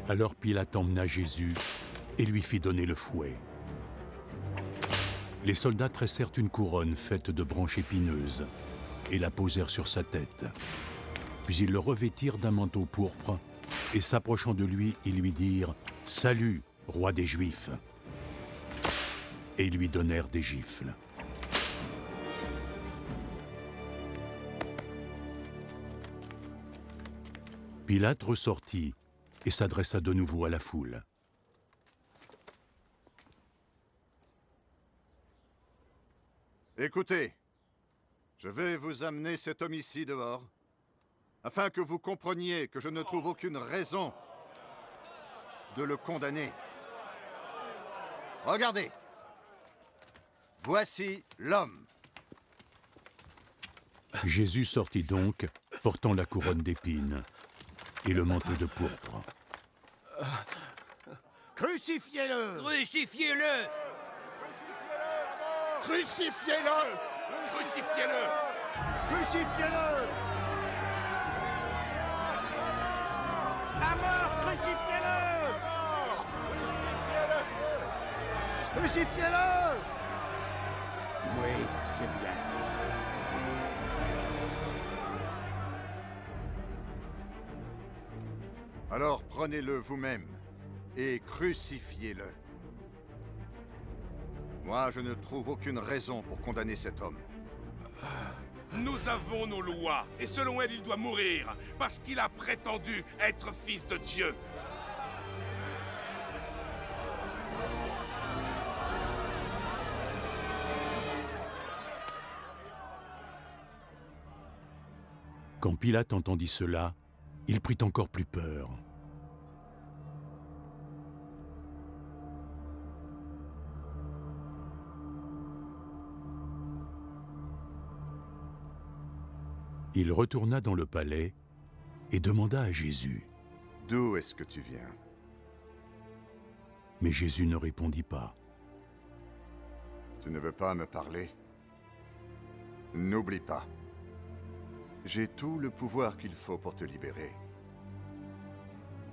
Alors Pilate emmena Jésus et lui fit donner le fouet. Les soldats tressèrent une couronne faite de branches épineuses et la posèrent sur sa tête. Puis ils le revêtirent d'un manteau pourpre et s'approchant de lui, ils lui dirent « Salut, roi des Juifs !» Et ils lui donnèrent des gifles. Pilate ressortit et s'adressa de nouveau à la foule. Écoutez, je vais vous amener cet homme ici dehors, afin que vous compreniez que je ne trouve aucune raison de le condamner. Regardez, voici l'homme. Jésus sortit donc, portant la couronne d'épines et le manteau de pourpre. Crucifiez-le! Crucifiez-le! Crucifiez-le! Crucifiez-le! Crucifiez-le! À mort! Crucifiez-le! Crucifiez-le! Oui, c'est bien. Alors prenez-le vous-même et crucifiez-le. Moi, je ne trouve aucune raison pour condamner cet homme. Nous avons nos lois, et selon elles, il doit mourir, parce qu'il a prétendu être fils de Dieu. Quand Pilate entendit cela, il prit encore plus peur. Il retourna dans le palais et demanda à Jésus. D'où est-ce que tu viens? Mais Jésus ne répondit pas. Tu ne veux pas me parler? N'oublie pas. J'ai tout le pouvoir qu'il faut pour te libérer.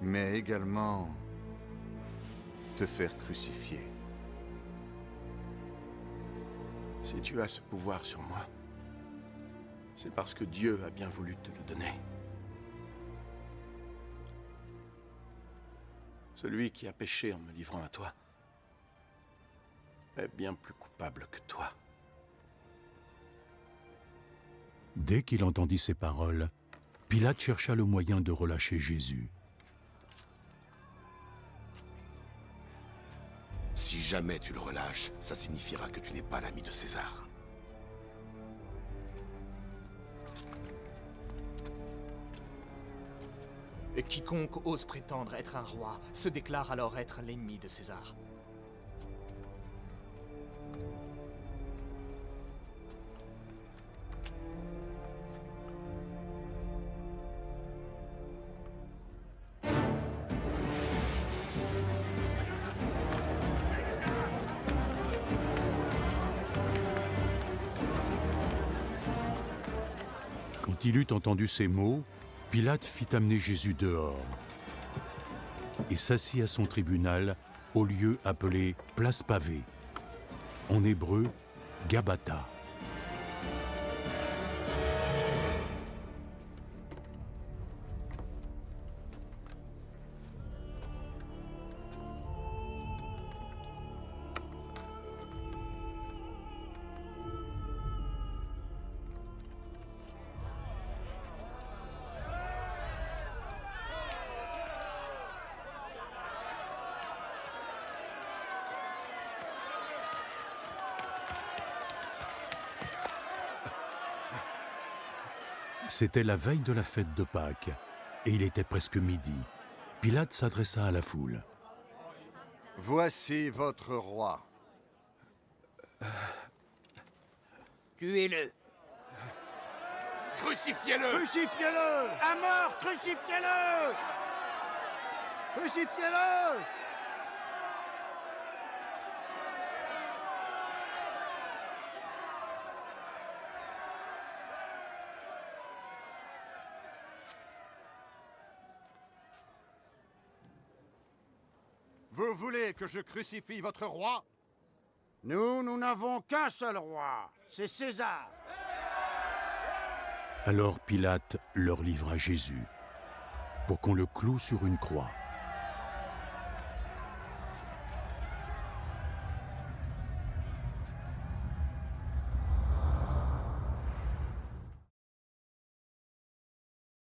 Mais également te faire crucifier. Si tu as ce pouvoir sur moi, c'est parce que Dieu a bien voulu te le donner. Celui qui a péché en me livrant à toi est bien plus coupable que toi. Dès qu'il entendit ces paroles, Pilate chercha le moyen de relâcher Jésus. Si jamais tu le relâches, ça signifiera que tu n'es pas l'ami de César. Et quiconque ose prétendre être un roi se déclare alors être l'ennemi de César. Quand il eut entendu ces mots, Pilate fit amener Jésus dehors et s'assit à son tribunal au lieu appelé Place Pavée, en hébreu Gabata. C'était la veille de la fête de Pâques, et il était presque midi. Pilate s'adressa à la foule. « Voici votre roi. » Tuez-le! Crucifiez-le! Crucifiez-le! À mort! Crucifiez-le! Crucifiez-le! Vous voulez que je crucifie votre roi? Nous n'avons qu'un seul roi, c'est César. Alors Pilate leur livra Jésus pour qu'on le cloue sur une croix.